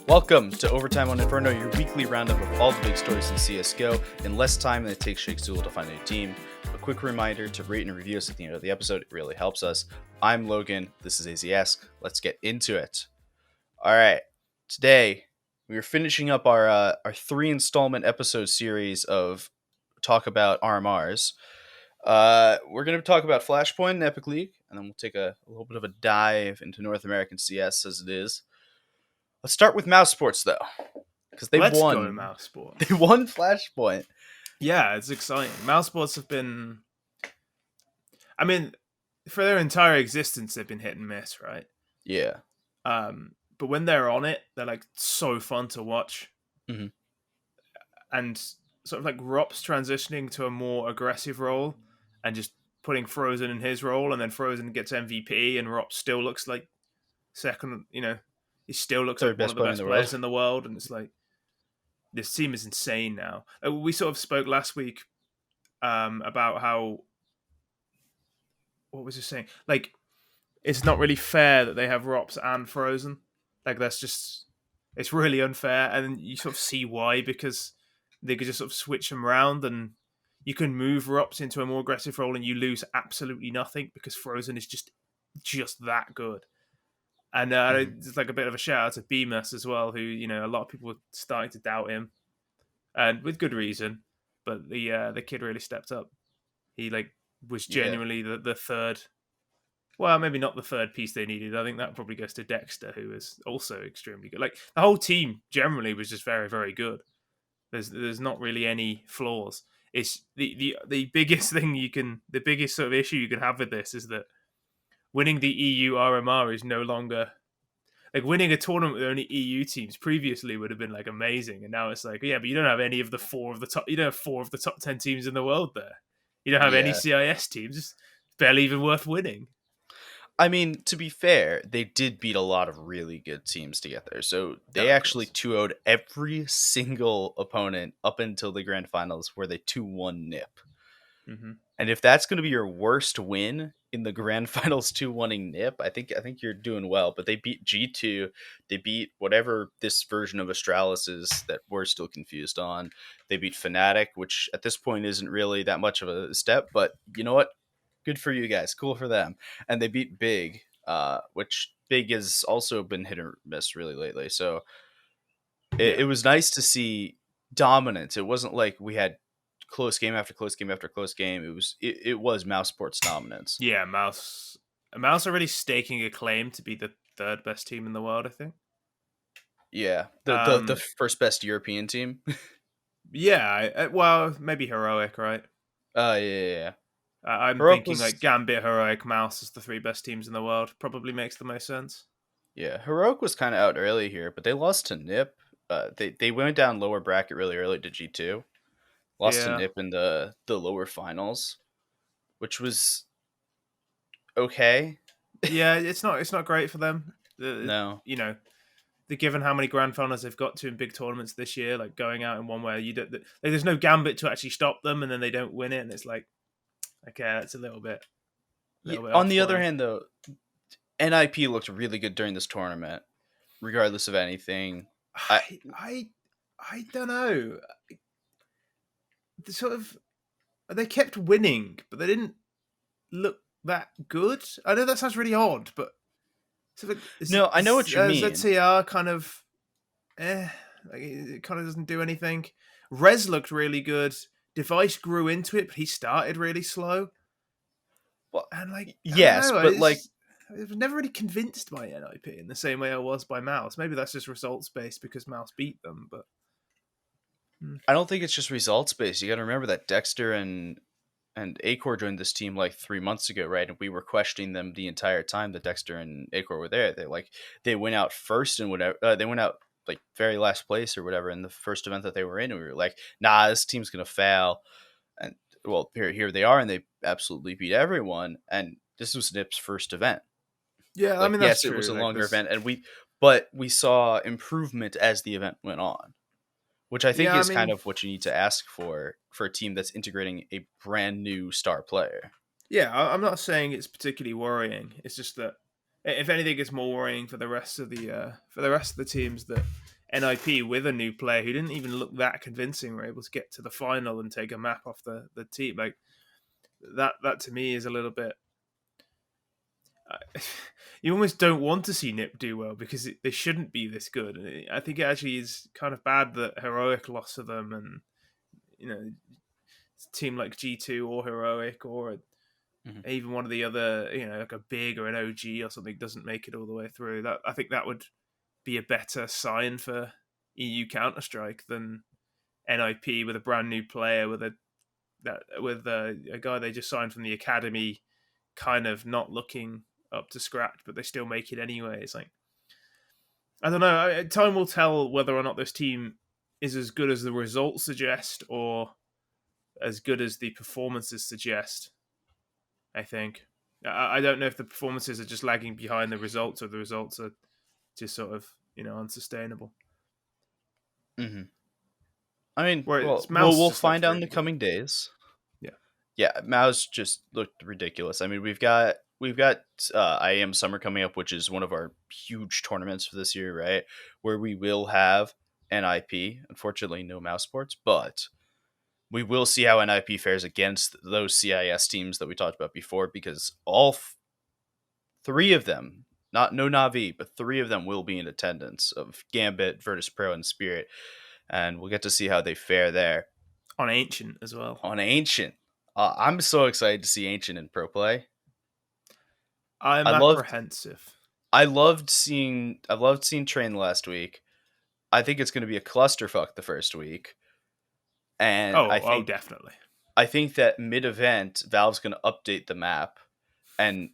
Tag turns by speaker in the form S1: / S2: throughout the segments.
S1: Welcome to Overtime on Inferno, your weekly roundup of all the big stories in CSGO in less time than it takes Shakezullah to find a new team. A quick reminder to rate and review us at the end of the episode. It really helps us. I'm Logan. This is Aizyesque. Let's get into it. All right. Today, we are finishing up our 3-installment episode series of talk about RMRs. We're going to talk about Flashpoint and Epic League, and then we'll take a little bit of a dive into North American CS as it is. Let's start with Mouse Sports, though, because
S2: Let's go to Mouse Sports.
S1: They won Flashpoint.
S2: Yeah, it's exciting. Mouse Sports have been... I mean, for their entire existence, they've been hit and miss, right?
S1: Yeah.
S2: But when they're on it, they're like so fun to watch.
S1: Mm-hmm.
S2: And sort of like Rop's transitioning to a more aggressive role and just putting Frozen in his role, and then Frozen gets MVP, and Rop still looks like second, he still looks like one of the best players in the world, and it's like, this team is insane now. We sort of spoke last week about how, what was he saying? Like, it's not really fair that they have Rops and Frozen. Like, it's really unfair, and you sort of see why, because they could just sort of switch them around, and you can move Rops into a more aggressive role, and you lose absolutely nothing, because Frozen is just that good. And it's like a bit of a shout out to Bemis as well, who, a lot of people were starting to doubt him, and with good reason. But the kid really stepped up. He was genuinely the third. Well, maybe not the third piece they needed. I think that probably goes to Dexter, who is also extremely good. Like, the whole team generally was just very, very good. There's not really any flaws. It's the biggest thing the biggest sort of issue you can have with this is that winning the EU RMR is no longer like winning a tournament with only EU teams previously would have been like amazing, and now it's like, yeah, but you don't have any of the four of the top 10 teams in the world there. You don't have any CIS teams. It's barely even worth winning.
S1: I mean, to be fair, they did beat a lot of really good teams to get there. So they actually 2-0'd every single opponent up until the grand finals, where they 2-1 NIP.
S2: Mm-hmm.
S1: And if that's going to be your worst win in the grand finals, 2-1ing NIP, I think you're doing well. But they beat G2, they beat whatever this version of Astralis is that we're still confused on. They beat Fnatic, which at this point isn't really that much of a step, but you know what? Good for you guys. Cool for them. And they beat Big, which Big has also been hit or miss really lately. So it was nice to see dominance. It wasn't like we had close game after close game after close game. It was Mouse Sports dominance.
S2: Yeah, Mouse already staking a claim to be the third best team in the world, I think.
S1: Yeah, the first best European team.
S2: Yeah, well, maybe Heroic, right?
S1: Yeah.
S2: I'm
S1: Heroic
S2: thinking like Gambit, Heroic, Mouse is the three best teams in the world. Probably makes the most sense.
S1: Yeah, Heroic was kind of out early here, but they lost to NIP. They went down lower bracket really early to G2. Lost to NIP in the lower finals, which was okay.
S2: Yeah, it's not great for them.
S1: No.
S2: Given how many grand finals they've got to in big tournaments this year, like going out in one where you don't, there's no Gambit to actually stop them, and then they don't win it, and it's like, okay, that's a little bit
S1: on the other hand, though, NIP looked really good during this tournament, regardless of anything.
S2: I don't know. They kept winning, but they didn't look that good. I know that sounds really odd, but
S1: no, I know what you mean.
S2: ZTR kind of, it kind of doesn't do anything. Rez looked really good. Device grew into it, but he started really slow.
S1: Well,
S2: and
S1: yes, but
S2: I was never really convinced by NIP in the same way I was by Mouse. Maybe that's just results based because Mouse beat them, but
S1: I don't think it's just results based. You got to remember that Dexter and Acor joined this team like 3 months ago, right? And we were questioning them the entire time that Dexter and Acor were there. They went out first and whatever. They went out like very last place or whatever in the first event that they were in. And we were like, nah, this team's gonna fail. And well, here they are, and they absolutely beat everyone. And this was NIP's first event.
S2: Yeah, I mean, that's true.
S1: It was a longer event, and we saw improvement as the event went on, which I think is kind of what you need to ask for a team that's integrating a brand new star player.
S2: Yeah, I'm not saying it's particularly worrying. It's just that if anything, it's more worrying for the rest of the teams that NIP with a new player who didn't even look that convincing were able to get to the final and take a map off the team. Like that to me is a little bit. You almost don't want to see Nip do well because they shouldn't be this good. And I think it actually is kind of bad that Heroic lost to them, and a team like G2 or Heroic or
S1: Mhm.
S2: even one of the other, like a Big or an OG or something doesn't make it all the way through. That I think that would be a better sign for EU Counter Strike than NIP with a brand new player with a guy they just signed from the academy, kind of not looking up to scratch, but they still make it anyway. It's like, I don't know. Time will tell whether or not this team is as good as the results suggest or as good as the performances suggest. I think. I don't know if the performances are just lagging behind the results or the results are just sort of unsustainable.
S1: Mm-hmm. I mean,
S2: Whereas
S1: well,
S2: Mouse
S1: we'll
S2: just looks
S1: find out in
S2: really
S1: the
S2: good.
S1: coming days.
S2: Yeah.
S1: Yeah, Mouse just looked ridiculous. I mean, we've got IAM Summer coming up, which is one of our huge tournaments for this year, right? Where we will have NIP. Unfortunately, no Mouse Sports, but we will see how NIP fares against those CIS teams that we talked about before, because three of them, not no Navi, but three of them will be in attendance of Gambit, Virtus Pro, and Spirit, and we'll get to see how they fare there.
S2: On Ancient as well.
S1: On Ancient, I'm so excited to see Ancient in pro play. I
S2: I'm
S1: loved
S2: apprehensive.
S1: I loved seeing Train last week. I think it's going to be a clusterfuck the first week, and I
S2: Oh,
S1: think
S2: definitely.
S1: I think that mid event Valve's going to update the map, and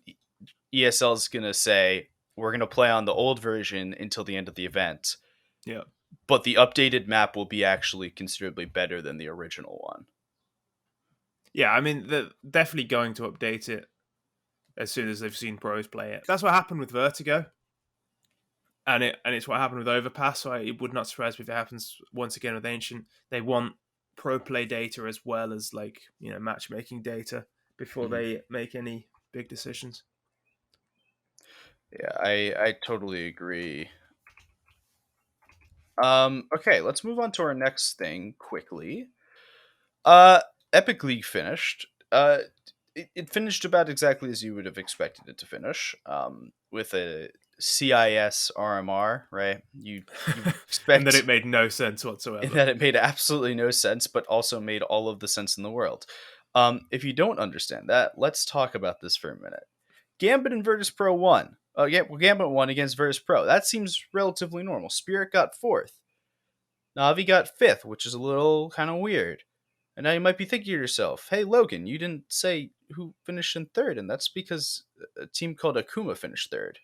S1: ESL is going to say we're going to play on the old version until the end of the event,
S2: Yeah.
S1: but the updated map will be actually considerably better than the original one.
S2: Yeah, I mean, they're definitely going to update it as soon as they've seen pros play it. That's what happened with Vertigo, and it's what happened with Overpass. So it would not surprise me if it happens once again with Ancient. They want pro play data as well as matchmaking data before
S1: Mhm.
S2: they make any big decisions.
S1: Yeah, I totally agree. Okay, let's move on to our next thing quickly. Uh, Epic League finished. It finished about exactly as you would have expected it to finish. With a CIS RMR, right? You
S2: And that
S1: expect
S2: it made no sense
S1: in
S2: whatsoever.
S1: that it made absolutely no sense, but also made all of the sense in the world. If you don't understand that, let's talk about this for a minute. Gambit and Virtus Pro won. Yeah, well, Gambit won against Virtus Pro. That seems relatively normal. Spirit got fourth. Navi got fifth, which is a little kind of weird. And now you might be thinking to yourself, hey, Logan, you didn't say who finished in third. And that's because a team called Akuma finished third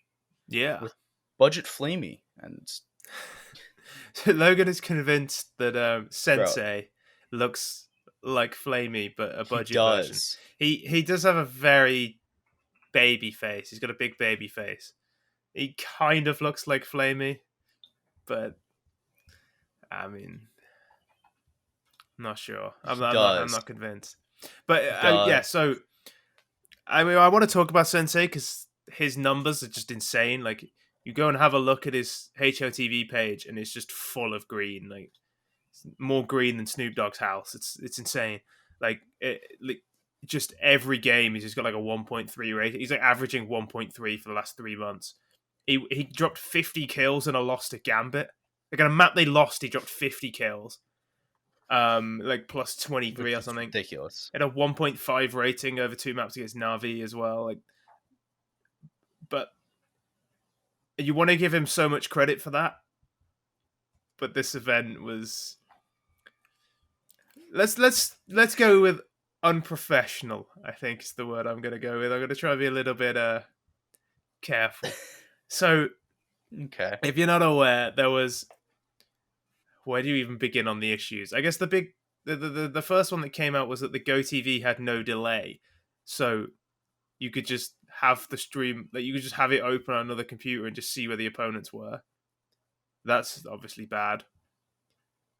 S2: Yeah.
S1: with Budget Flamey. And,
S2: So Logan is convinced that
S1: bro,
S2: Sensei looks like Flamey, but a
S1: he
S2: budget version.
S1: does.
S2: He does have a very baby face. He's got a big baby face. He kind of looks like Flamey, but I mean, I'm not sure.
S1: He
S2: I'm
S1: does.
S2: not convinced. But
S1: He
S2: yeah.
S1: does.
S2: So I mean, I want to talk about Sensei because his numbers are just insane. Like you go and have a look at his HOTV page, and it's just full of green. Like more green than Snoop Dogg's house. It's insane. Like just every game he's just got like a 1.3 rating. He's like averaging 1.3 for the last 3 months. He dropped 50 kills in a loss to Gambit. Like on a map they lost, he dropped 50 kills. Like plus 23
S1: Which
S2: or
S1: is
S2: something.
S1: ridiculous.
S2: At a 1.5 rating over 2 maps against Navi as well. Like, but you want to give him so much credit for that. But this event was let's go with unprofessional. I think is the word I'm going to go with. I'm going to try to be a little bit careful. So,
S1: Okay.
S2: if you're not aware, there was where do you even begin on the issues? I guess the first one that came out was that the Go TV had no delay, so you could just have the stream, like you could just have it open on another computer and just see where the opponents were. That's obviously bad.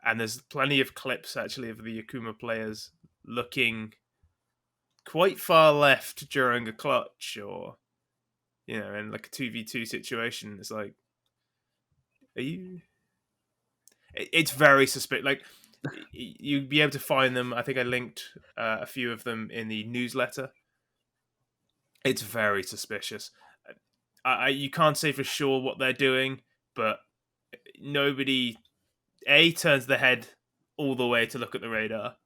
S2: And there's plenty of clips actually of the Akuma players looking quite far left during a clutch or in like a 2v2 situation. It's like, are you It's very suspicious. Like you'd be able to find them. I think I linked a few of them in the newsletter. It's very suspicious. You can't say for sure what they're doing, but nobody turns their head all the way to look at the radar,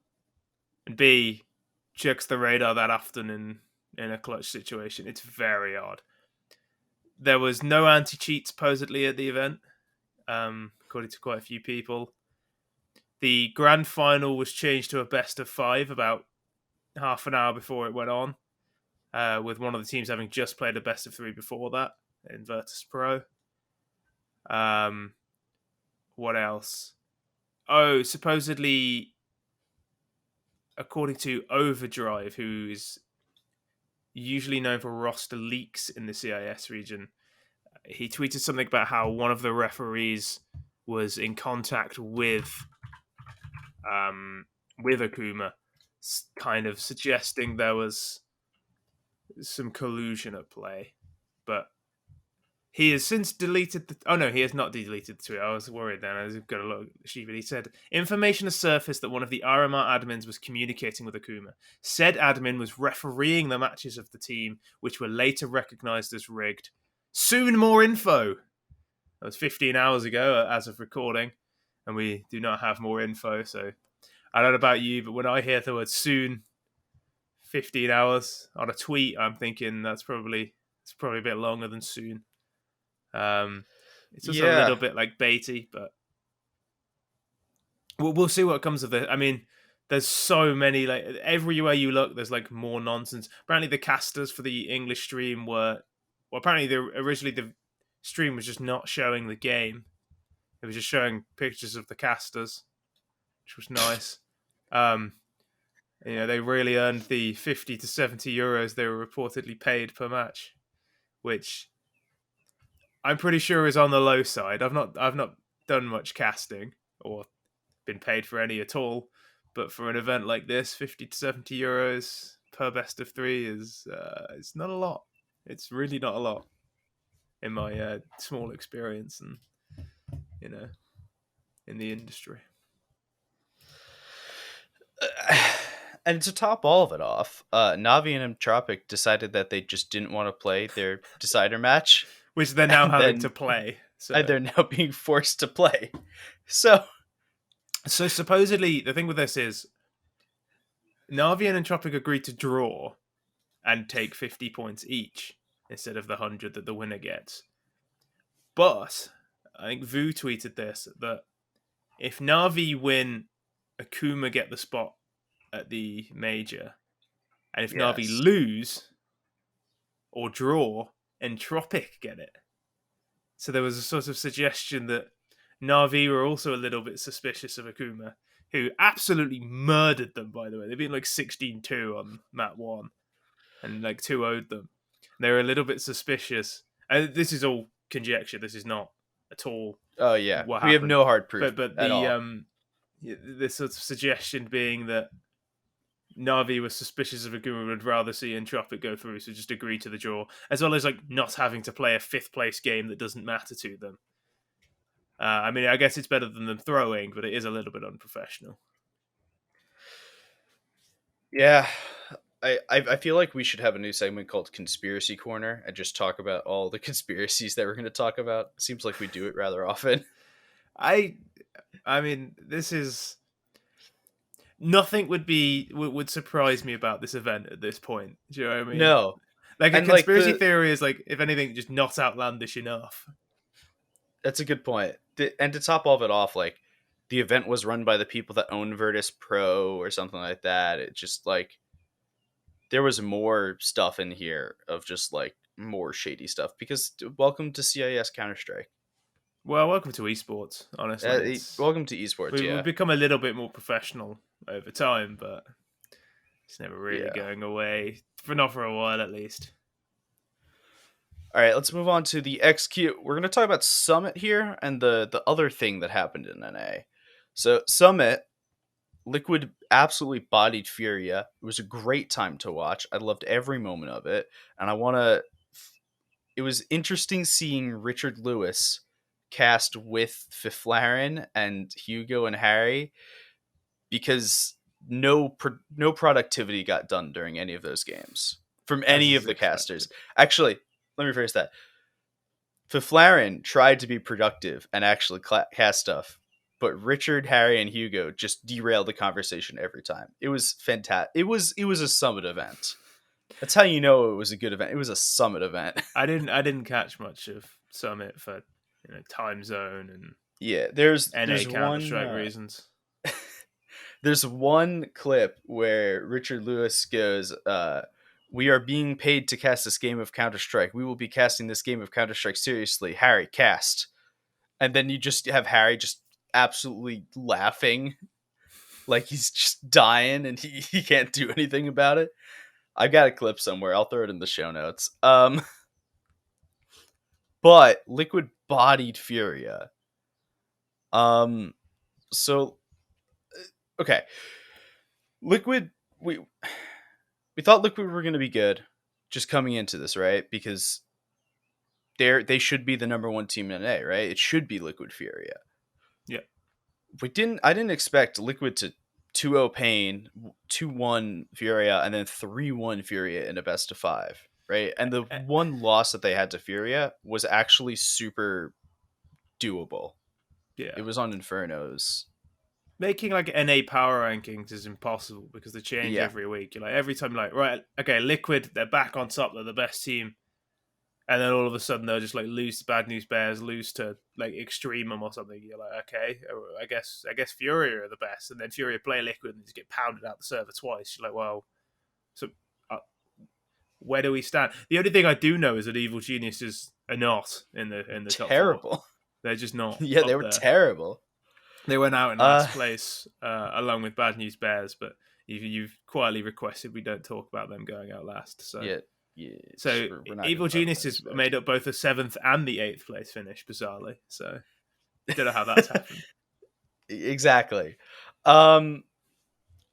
S2: and B checks the radar that often in a clutch situation. It's very odd. There was no anti-cheat supposedly at the event, according to quite a few people. The grand final was changed to a best of 5 about half an hour before it went on, with one of the teams having just played a best of 3 before that in Virtus Pro. What else? Oh, supposedly, according to Overdrive, who is usually known for roster leaks in the CIS region, he tweeted something about how one of the referees was in contact with Akuma, kind of suggesting there was some collusion at play. But he has since deleted the. Oh no, he has not deleted the tweet. I was worried then. I was going to look. But he said information has surfaced that one of the RMR admins was communicating with Akuma. Said admin was refereeing the matches of the team, which were later recognized as rigged. Soon more info. That was 15 hours ago as of recording, and we do not have more info. So I don't know about you, but when I hear the word soon, 15 hours on a tweet, I'm thinking it's probably a bit longer than soon. It's just a
S1: Yeah.
S2: little bit like baity, but we'll see what comes of it. I mean, there's so many, like everywhere you look, there's like more nonsense. Apparently, the casters for the English stream apparently originally the stream was just not showing the game. It was just showing pictures of the casters, which was nice. They really earned the 50 to 70 euros they were reportedly paid per match, which I'm pretty sure is on the low side. I've not done much casting or been paid for any at all, but for an event like this, 50 to 70 euros per best of 3 is it's not a lot. It's really not a lot in my small experience and in the industry.
S1: And to top all of it off, Navi and Entropic decided that they just didn't want to play their decider match,
S2: which they're now
S1: and
S2: having
S1: then
S2: to play. So
S1: and they're now being forced to play. So
S2: supposedly the thing with this is Navi and Entropic agreed to draw and take 50 points each instead of the 100 that the winner gets. But I think Vu tweeted this, that if Navi win, Akuma get the spot at the major, and if Navi
S1: yes,
S2: lose or draw, Entropic get it. So there was a sort of suggestion that Navi were also a little bit suspicious of Akuma, who absolutely murdered them, by the way. They've been like 16-2 on Mat 1 and like 2-0'd them. They were a little bit suspicious. This is all conjecture. This is not at all
S1: oh yeah,
S2: what
S1: we have
S2: happened.
S1: no hard proof
S2: But
S1: at all.
S2: the sort of suggestion being that Navi was suspicious of Aguma and would rather see Entropic go through, so just agree to the draw, as well as like not having to play a 5th place game that doesn't matter to them. I mean, I guess it's better than them throwing, but it is a little bit unprofessional.
S1: Yeah, I feel like we should have a new segment called Conspiracy Corner and just talk about all the conspiracies that we're going to talk about. Seems like we do it rather often.
S2: I mean, this is nothing would surprise me about this event at this point. Do you know what I mean?
S1: No,
S2: Like a
S1: and like
S2: conspiracy theory is like, if anything, just not outlandish enough.
S1: that's a good point. And to top all of it off, like the event was run by the people that own Virtus Pro or something like that. It just like there was more stuff in here of just like more shady stuff because welcome to CIS Counter Strike.
S2: Well, welcome to esports. Honestly,
S1: Welcome to esports.
S2: we've
S1: Yeah,
S2: become a little bit more professional over time, but it's never really
S1: yeah.
S2: going away not for a while at least.
S1: All right, let's move on to the execute. We're going to talk about Summit here and the other thing that happened in NA. So Summit, Liquid absolutely bodied Furia. It was a great time to watch. I loved every moment of it, and I want to. It was interesting seeing Richard Lewis cast with Fiflaren and Hugo and Harry because no productivity got done during any of those games from
S2: as
S1: any
S2: is
S1: of the
S2: expected.
S1: casters. Actually, let me rephrase that. Fiflaren tried to be productive and actually cast stuff, but Richard, Harry, and Hugo just derailed the conversation every time. It was fantastic. It was a summit event. That's how you know it was a good event. It was a summit event.
S2: I didn't catch much of Summit for time zone and
S1: Yeah, there's
S2: NA
S1: there's
S2: Counter
S1: one
S2: Strike reasons.
S1: there's one clip where Richard Lewis goes, "We are being paid to cast this game of Counter Strike. We will be casting this game of Counter Strike seriously. Harry, cast." And then you just have Harry just absolutely laughing like he's just dying and he can't do anything about it. I got a clip somewhere. I'll throw it in the show notes. But Liquid bodied Furia. Um, so okay, Liquid. We thought Liquid were going to be good just coming into this, right? Because they should be the number one team in NA, right? It should be Liquid Furia.
S2: Yeah.
S1: I didn't expect Liquid to 2-0 Pain, 2-1 Furia, and then 3-1 Furia in a best of 5, right? And the one loss that they had to Furia was actually super doable.
S2: Yeah.
S1: It was on Infernos.
S2: Making like NA power rankings is impossible because they change
S1: Yeah.
S2: every week. You're like every time, like, right, okay, Liquid, they're back on top, they're the best team, and then all of a sudden they'll just like lose to Bad News Bears, lose to like Extremum or something. You're like, okay, I guess Furia are the best, and then Furia play Liquid and just get pounded out the server twice. You're like, well, so uh, where do we stand? The only thing I do know is that Evil Geniuses are not in the top four.
S1: Terrible.
S2: They're just not
S1: Yeah, they
S2: up
S1: were
S2: there.
S1: terrible.
S2: They went out in
S1: Uh
S2: last place along with Bad News Bears, but you've quietly requested we don't talk about them going out last. So,
S1: yeah, yeah,
S2: so
S1: we're not going
S2: Evil
S1: to talk
S2: Genius
S1: about
S2: has
S1: this, but
S2: made up both the seventh and the eighth place finish, bizarrely. So, don't know how that's happened.
S1: exactly. Um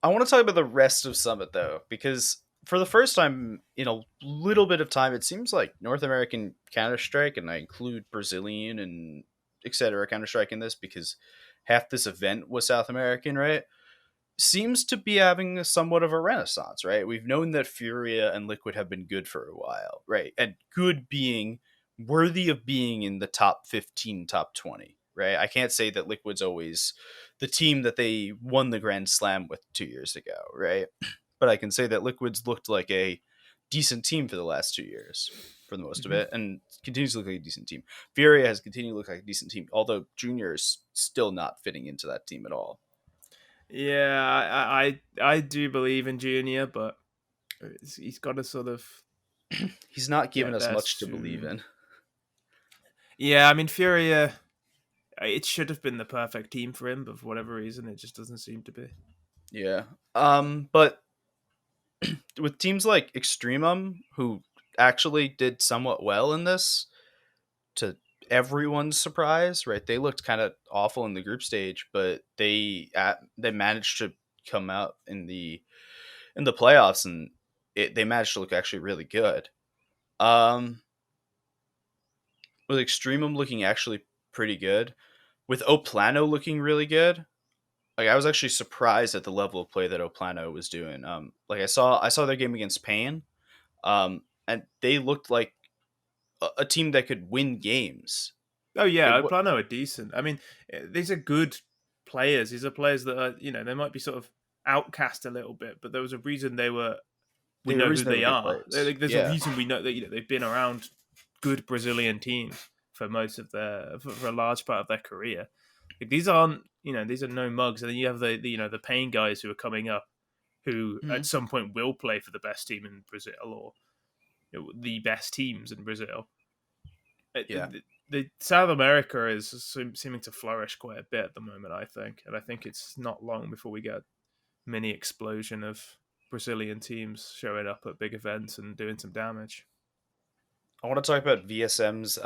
S1: I want to talk about the rest of Summit though, because for the first time in a little bit of time, it seems like North American Counter Strike, and I include Brazilian and etc. Counter Strike in this because half this event was South American, right? Seems to be having somewhat of a renaissance, right? We've known that Furia and Liquid have been good for a while, right? And good being worthy of being in the top 15, top 20, right? I can't say that Liquid's always the team that they won the Grand Slam with 2 years ago, right? But I can say that Liquid's looked like a decent team for the last 2 years, for the most of
S2: Mm-hmm.
S1: it, and continues to look like a decent team. Furia has continued to look like a decent team, although Junior is still not fitting into that team at all.
S2: Yeah, I do believe in Junior, but he's got to sort of
S1: He's not given
S2: get
S1: us
S2: there
S1: much to believe
S2: soon.
S1: in.
S2: Yeah, I mean Furia, it should have been the perfect team for him, but for whatever reason, it just doesn't seem to be.
S1: Yeah. But with teams like Extremum, who actually did somewhat well in this, to everyone's surprise, right? They looked kind of awful in the group stage, but they managed to come out in the playoffs, and they managed to look actually really good. Um, with Extremum looking actually pretty good, with Oplano looking really good. Like I was actually surprised at the level of play that Oplano was doing. Like I saw their game against Pain, and they looked like a team that could win games.
S2: Oh
S1: It
S2: yeah,
S1: wa-
S2: Plano are decent. I mean, these are good players. These are players that are, they might be sort of outcast a little bit, but there was a reason they were. We
S1: they were
S2: know who
S1: reason they were
S2: they
S1: good
S2: are.
S1: players.
S2: There's a
S1: Yeah.
S2: reason we know that they've been around good Brazilian teams for most of for a large part of their career. Like, these aren't, these are no mugs. And then you have the pain guys who are coming up, who
S1: Mhm.
S2: at some point will play for the best team in Brazil or the best teams in Brazil.
S1: Yeah.
S2: The South America is seeming to flourish quite a bit at the moment, I think, and I think it's not long before we get a mini explosion of Brazilian teams showing up at big events and doing some damage.
S1: I want to talk about VSM's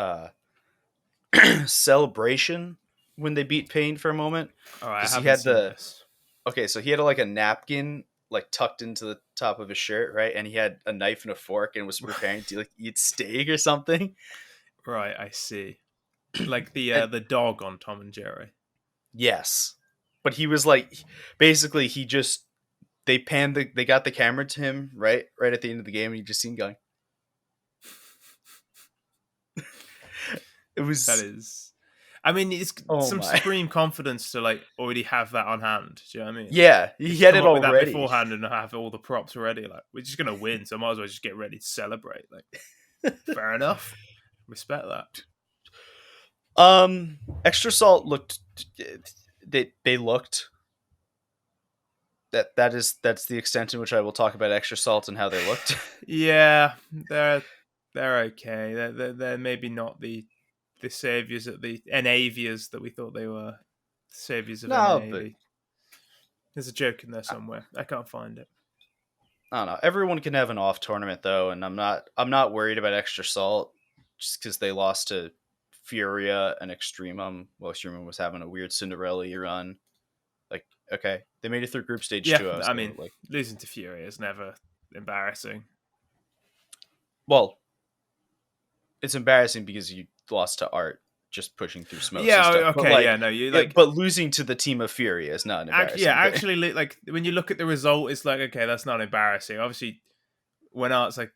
S1: celebration when they beat Pain for a moment,
S2: All right, I
S1: because he
S2: haven't
S1: had
S2: seen
S1: the
S2: this.
S1: okay, so he had like a napkin like tucked into the top of his shirt, right? And he had a knife and a fork and was preparing to like eat steak or something.
S2: Right, I see. like
S1: And
S2: the dog on Tom and Jerry.
S1: yes, but he was like, basically, they they got the camera to him right at the end of the game, and you just seen going. It
S2: That
S1: was,
S2: is, I mean, it's
S1: oh
S2: some
S1: my,
S2: supreme confidence to like already have that on hand. Do you know what I mean?
S1: yeah, he
S2: If you
S1: had
S2: come
S1: it
S2: up with that
S1: already.
S2: beforehand and have all the props ready, like we're just gonna win, so I might as well just get ready to celebrate. Like, fair enough, respect that.
S1: Extra Salt looked, they looked, that's the extent in which I will talk about Extra Salt and how they looked.
S2: Yeah, they're okay. They're maybe not the saviors at the Enavias that we thought they were. Saviors of
S1: No, but
S2: NA. There's a joke in there somewhere. I can't find it.
S1: I don't know. Everyone can have an off tournament though, and I'm not worried about Extra Salt just because they lost to Furia and Extremum. Well, Extremum was having a weird Cinderella run. Like, okay, they made it through group stage
S2: Yeah,
S1: 2.
S2: I
S1: So
S2: mean,
S1: like,
S2: losing to Fury is never embarrassing.
S1: well, it's embarrassing because you lost to Art just pushing through smokes and
S2: Yeah,
S1: stuff. But
S2: okay,
S1: like,
S2: yeah, no, you like
S1: but losing to the team of Furia is not an
S2: yeah,
S1: embarrassing thing.
S2: actually, like when you look at the result, it's like okay, that's not embarrassing. Obviously, when Art's like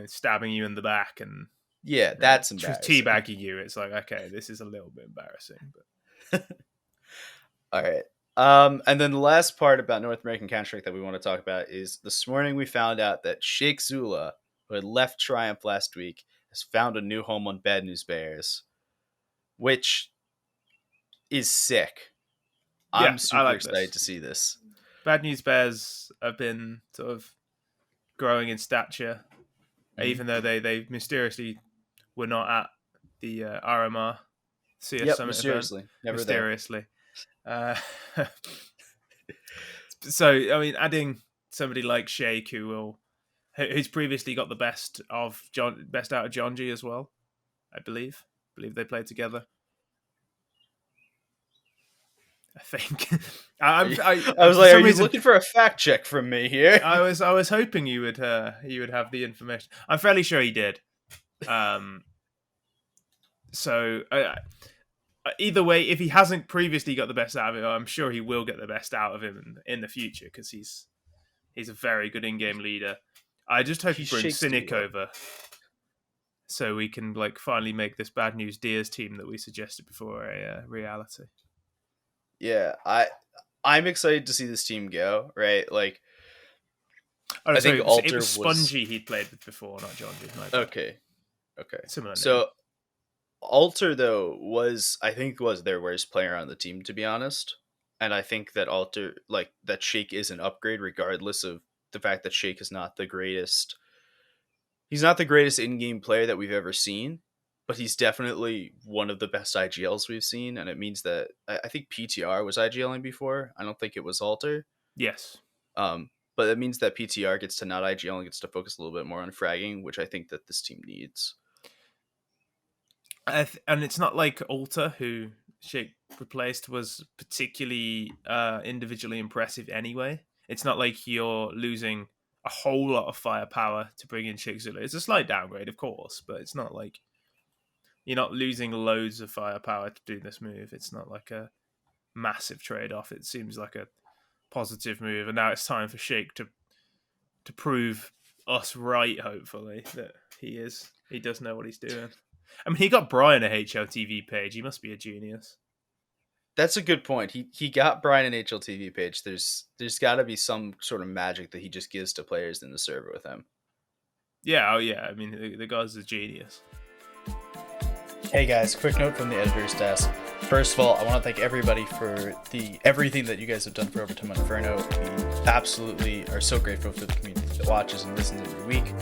S2: stabbing you in the back and
S1: Yeah, that's embarrassing.
S2: teabagging you, it's like okay, this is a little bit embarrassing. But
S1: All right. And then the last part about North American Counter-Strike that we want to talk about is this morning we found out that Shakezullah, who had left Triumph last week, has found a new home on Bad News Bears, which is sick.
S2: yeah,
S1: I'm
S2: I
S1: super
S2: like
S1: excited
S2: this.
S1: to see this.
S2: Bad News Bears have been sort of growing in stature, even though they mysteriously were not at the RMR CS
S1: Yep,
S2: Summit event.
S1: mysteriously. Never there.
S2: Mysteriously. Uh, so, I mean, adding somebody like Shake, who's previously got the best out of John G as well, I believe. I believe they played together. I think.
S1: I was
S2: For
S1: like, are
S2: some
S1: you
S2: reason,
S1: looking for a fact check from me here?
S2: I was hoping you would have the information. I'm fairly sure he did. So either way, if he hasn't previously got the best out of him, I'm sure he will get the best out of him in the future because he's a very good in-game leader. I just hope he brings Cynic over so we can like finally make this Bad News Deers team that we suggested before a reality.
S1: Yeah, I'm excited to see this team go, right? Like,
S2: I
S1: think
S2: think
S1: Alter
S2: it was
S1: was
S2: Spongy he'd played with before, not John G.
S1: okay.
S2: Similar name.
S1: So Alter though was their worst player on the team, to be honest. And I think that that Shake is an upgrade regardless of the fact that Shake is not the greatest. He's not the greatest in-game player that we've ever seen, but he's definitely one of the best IGLs we've seen, and it means that I think PTR was IGLing before. I don't think it was Alter.
S2: Yes.
S1: But it means that PTR gets to not IGL and gets to focus a little bit more on fragging, which I think that this team needs.
S2: And it's not like Alter, who Shake replaced, was particularly individually impressive anyway. It's not like you're losing a whole lot of firepower to bring in Shakezullah. It's a slight downgrade, of course, but it's not like you're not losing loads of firepower to do this move. It's not like a massive trade-off. It seems like a positive move, and now it's time for Shake to prove us right, hopefully, that he does know what he's doing. I mean, he got Brian a HLTV page. He must be a genius.
S1: That's a good point. He got Brian an HLTV page. There's got to be some sort of magic that he just gives to players in the server with him.
S2: Yeah, oh yeah. I mean, the guy's a genius.
S1: Hey guys, quick note from the editor's desk. First of all, I want to thank everybody for everything that you guys have done for Overtime on Inferno. We absolutely are so grateful for the community that watches and listens every week.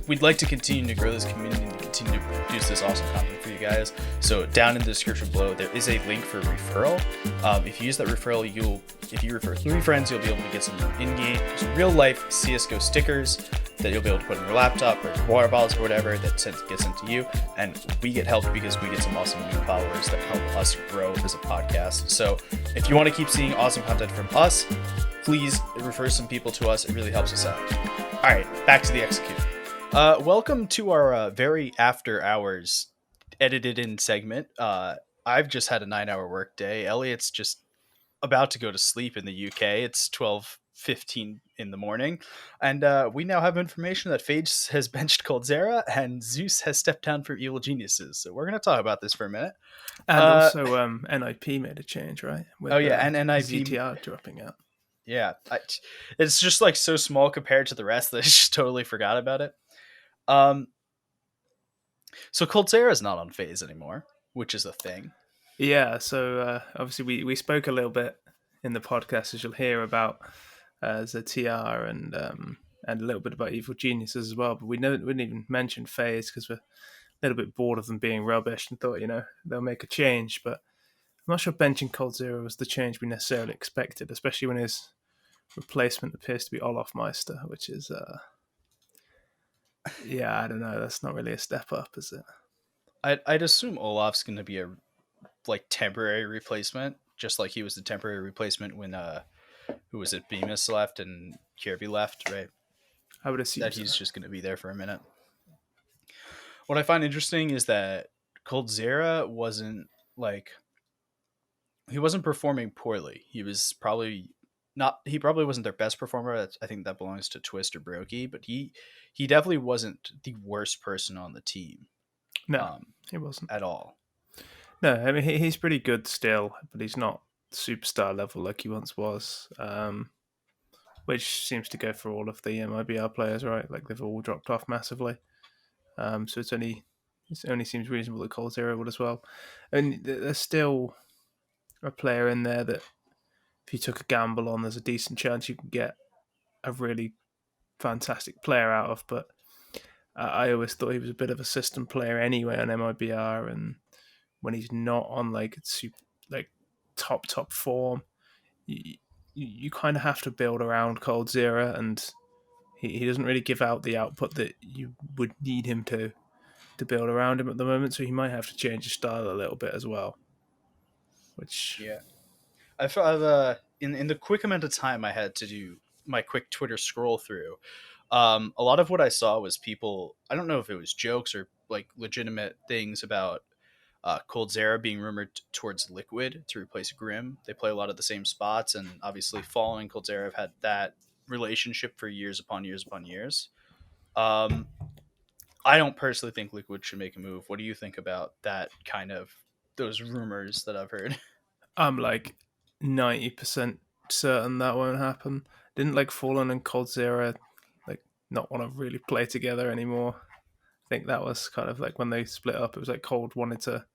S1: We'd like to continue to grow this community and continue to produce this awesome content for you guys. So down in the description below, there is a link for referral. If you use that referral, if you refer 3 friends, you'll be able to get some in-game, some real-life CSGO stickers that you'll be able to put in your laptop or water bottles or whatever that gets sent to you. And we get helped because we get some awesome new followers that help us grow as a podcast. So if you want to keep seeing awesome content from us, please refer some people to us. It really helps us out. All right, back to the execute. Welcome to our very after hours edited in segment. I've just had a 9-hour work day. Elliot's just about to go to sleep in the UK. It's 12:15 in the morning, and we now have information that Phage has benched Coldzera and Zeus has stepped down for Evil Geniuses. So we're going to talk about this for a minute.
S2: And
S1: Uh,
S2: also, NIP made a change, right?
S1: oh
S2: With
S1: yeah, and NIP.
S2: ZTR dropping out.
S1: Yeah, it's just like so small compared to the rest that I just totally forgot about it. Um, so Coldzera is not on Phase anymore, which is a thing.
S2: Yeah, so obviously we spoke a little bit in the podcast, as you'll hear, about ZTR and a little bit about Evil Geniuses as well. But we didn't even mention FaZe because we're a little bit bored of them being rubbish and thought, they'll make a change. But I'm not sure benching Coldzera was the change we necessarily expected, especially when his replacement appears to be Olaf Meister, which is, yeah, I don't know. That's not really a step up, is it?
S1: I'd assume Olaf's going to be a like temporary replacement, just like he was the temporary replacement when who was it, Bemis left and Kirby left, right?
S2: I would assume
S1: That
S2: so.
S1: he's just going to be there for a minute. What I find interesting is that Coldzera wasn't like he wasn't performing poorly. He was probably not. He probably wasn't their best performer. I think that belongs to Twist or Brokey, but he definitely wasn't the worst person on the team
S2: No,
S1: um,
S2: he wasn't.
S1: at all.
S2: No, I mean he's pretty good still, but he's not superstar level like he once was. Which seems to go for all of the IBR players, right? Like they've all dropped off massively. So it only seems reasonable that Coldzera would as well. And there's still a player in there that if you took a gamble on, there's a decent chance you can get a really fantastic player out of. But I always thought he was a bit of a system player anyway on MIBR, and when he's not on like super, like top form, you kind of have to build around Coldzera, and he doesn't really give out the output that you would need him to build around him at the moment. So he might have to change his style a little bit as well. Which
S1: Yeah, I've in the quick amount of time I had to do my quick Twitter scroll through. A lot of what I saw was people. I don't know if it was jokes or like legitimate things about Coldzera being rumored towards Liquid to replace Grim. They play a lot of the same spots, and obviously, following Coldzera, have had that relationship for years upon years upon years. Um, I don't personally think Liquid should make a move. What do you think about that kind of those rumors that I've heard?
S2: I'm like 90% certain that won't happen. Didn't like Fallen and Coldzera like not want to really play together anymore. I think that was kind of like when they split up. It was like Cold wanted to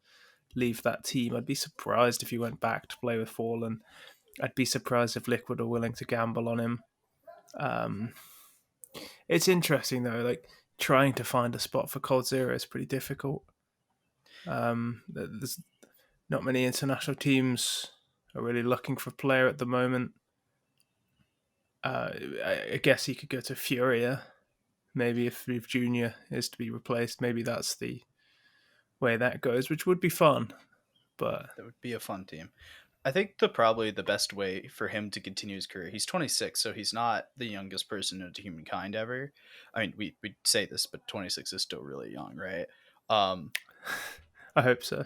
S2: leave that team. I'd be surprised if he went back to play with Fallen. I'd be surprised if Liquid are willing to gamble on him. Um, it's interesting though, like trying to find a spot for Coldzera is pretty difficult. There's not many international teams are really looking for a player at the moment. I guess he could go to Furia. Maybe if Junior is to be replaced, maybe that's the way that goes, which would be fun. But
S1: That would be a fun team. I think probably the best way for him to continue his career. He's 26, so he's not the youngest person in humankind ever. I mean, we say this, but 26 is still really young, right? Um,
S2: I hope so.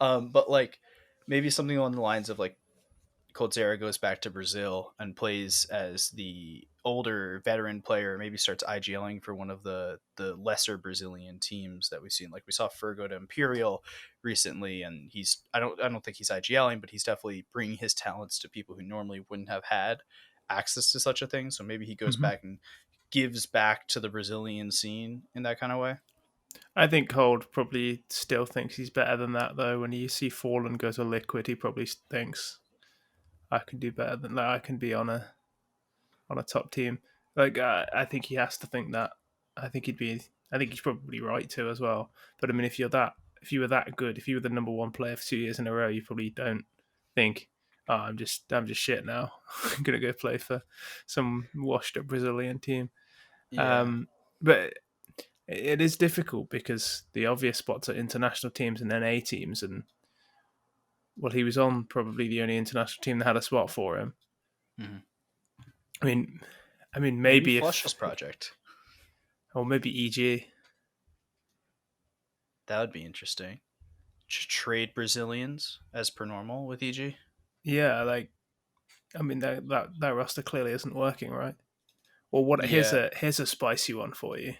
S1: but like maybe something along the lines of like Coldzera goes back to Brazil and plays as the older veteran player, maybe starts IGLing for one of the lesser Brazilian teams that we've seen. Like we saw Fergo to Imperial recently, and I don't think he's IGLing, but he's definitely bringing his talents to people who normally wouldn't have had access to such a thing. So maybe he goes
S2: Mm-hmm.
S1: back and gives back to the Brazilian scene in that kind of way.
S2: I think Cold probably still thinks he's better than that, though. When you see Fallen go to Liquid, he probably thinks I can do better than that. I can be on a top team. Like I think he has to think that. I think he'd be. I think he's probably right to as well. But I mean, if you were that good, if you were the number one player for 2 years in a row, you probably don't think, oh, I'm just shit now. I'm gonna go play for some washed up Brazilian team.
S1: Yeah.
S2: But it is difficult because the obvious spots are international teams and then A teams, and well, he was on probably the only international team that had a spot for him.
S1: Mm-hmm.
S2: I mean,
S1: Maybe
S2: maybe
S1: Flush's
S2: if
S1: project.
S2: or maybe EG.
S1: That would be interesting. Trade Brazilians as per normal with EG.
S2: Yeah, like I mean that roster clearly isn't working, right? Or what?
S1: Yeah,
S2: Here's a spicy one for you.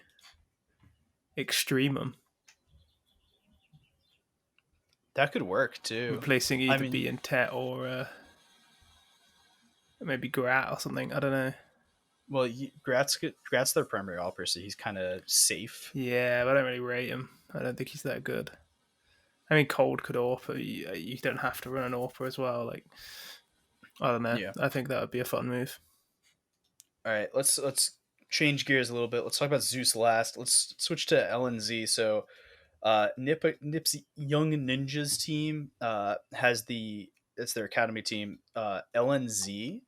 S2: Extremum
S1: that could work too.
S2: replacing
S1: I
S2: either
S1: mean,
S2: B and Tet or maybe Grat or something. I don't know.
S1: well, Grat's their primary opera, so he's kind of safe.
S2: Yeah, but I don't really rate him. I don't think he's that good. I mean, Cold could AWP, but you don't have to run an AWP as well. Like, I don't know.
S1: Yeah.
S2: I think that would be a fun move.
S1: All right, let's change gears a little bit. Let's talk about Zeus last. Let's switch to LNZ. So, Nip's Young Ninjas team has it's their academy team. LNZ,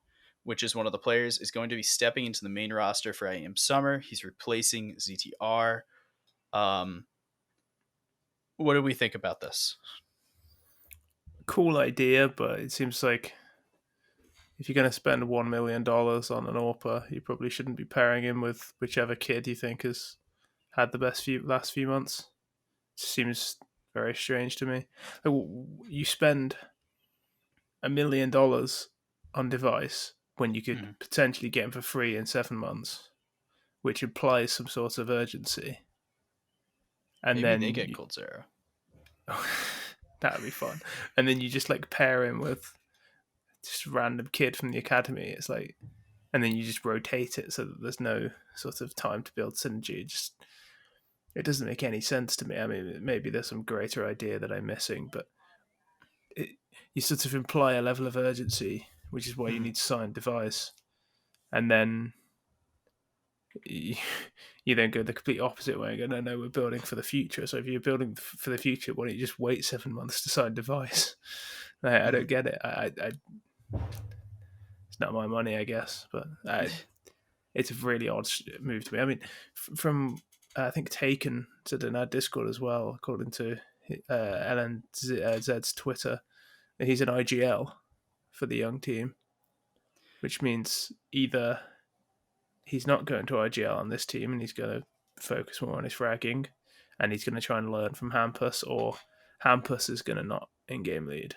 S1: which is one of the players, is going to be stepping into the main roster for IEM Summer. He's replacing ZTR. Um, what do we think about this?
S2: Cool idea, but it seems like if you're going to spend $1 million on an AWPer, you probably shouldn't be pairing him with whichever kid you think has had the last few months. It seems very strange to me. Like, you spend $1 million on device when you could
S1: Mhm.
S2: potentially get him for free in 7 months, which implies some sort of urgency. And
S1: Maybe they
S2: then
S1: get Coldzera.
S2: that would be fun. And then you just like pair him with just a random kid from the academy. It's like, and then you just rotate it so that there's no sort of time to build synergy. It doesn't make any sense to me. I mean, maybe there's some greater idea that I'm missing, but you sort of imply a level of urgency, which is why you
S1: Mhm.
S2: need to sign device, and then you, you then go the complete opposite way and go, no, no, we're building for the future. So if you're building for the future, why don't you just wait 7 months to sign device? I don't
S1: Mhm.
S2: get it. It's not my money, I guess, but it's a really odd move to me. I mean, from I think Taken said in our Discord as well, according to LNZ's Twitter, that he's an IGL for the young team, which means either he's not going to IGL on this team and he's going to focus more on his fragging and he's going to try and learn from Hampus, or Hampus is going to not in game lead.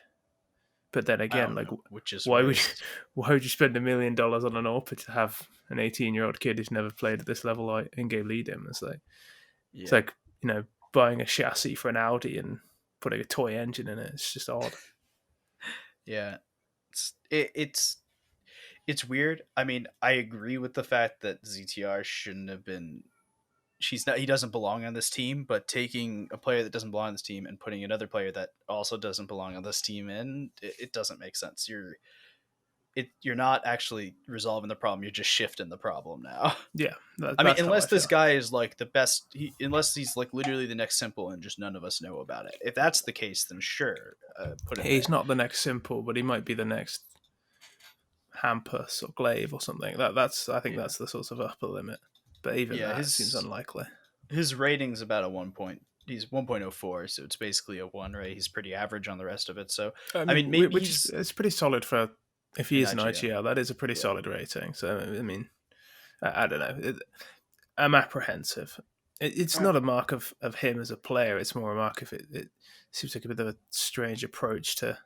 S2: But then
S1: I
S2: again,
S1: don't
S2: like,
S1: know which is
S2: why would you,
S1: worse.
S2: why would you spend $1 million on an AWP to have an 18-year-old kid who's never played at this level like in game lead him? It's
S1: Yeah,
S2: like buying a chassis for an Audi and putting a toy engine in it. It's just odd.
S1: yeah. It's weird. I mean, I agree with the fact that ZTR shouldn't have been. She's not. He doesn't belong on this team. But taking a player that doesn't belong on this team and putting another player that also doesn't belong on this team in, it doesn't make sense. You're not actually resolving the problem. You're just shifting the problem now.
S2: Yeah,
S1: I mean,
S2: that's how
S1: unless
S2: I
S1: this
S2: feel.
S1: guy is like the best, unless he's like literally the next simple and just none of us know about it. If that's the case, then sure, put him
S2: He's
S1: in.
S2: not the next Simple, but he might be the next Hampus or Glaive or something. I think
S1: Yeah,
S2: that's the sort of upper limit. But even
S1: yeah.
S2: that seems
S1: His
S2: unlikely.
S1: his rating's about a 1 point. He's 1.04, so it's basically a one, right? He's pretty average on the rest of it. So
S2: I
S1: I mean,
S2: mean,
S1: maybe
S2: which is
S1: he's
S2: it's pretty solid for if he
S1: an
S2: is an
S1: IGL.
S2: IGL. That is a pretty
S1: Yeah,
S2: solid rating. So I mean, I don't know. I'm apprehensive. It's
S1: all right.
S2: not a mark of him as a player. It's more a mark of it seems like a bit of a strange approach to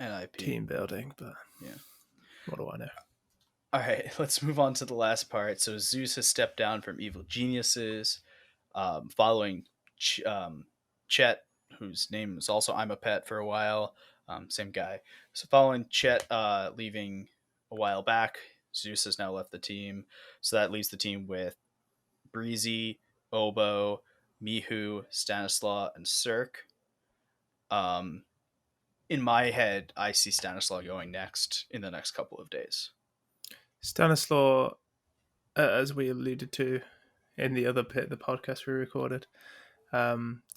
S1: NIP.
S2: team building. But
S1: Yeah.
S2: what do I know?
S1: All right, let's move on to the last part. So Zeus has stepped down from Evil Geniuses, following Chet, whose name was also I'm a Pet for a while. Same guy. So following Chet leaving a while back, Zeus has now left the team. So that leaves the team with Breezy, Obo, Mihu, Stanislaw, and Cirque. Um, in my head, I see Stanislaw going next in the next couple of days.
S2: Stanislaw, as we alluded to in the other the podcast we recorded,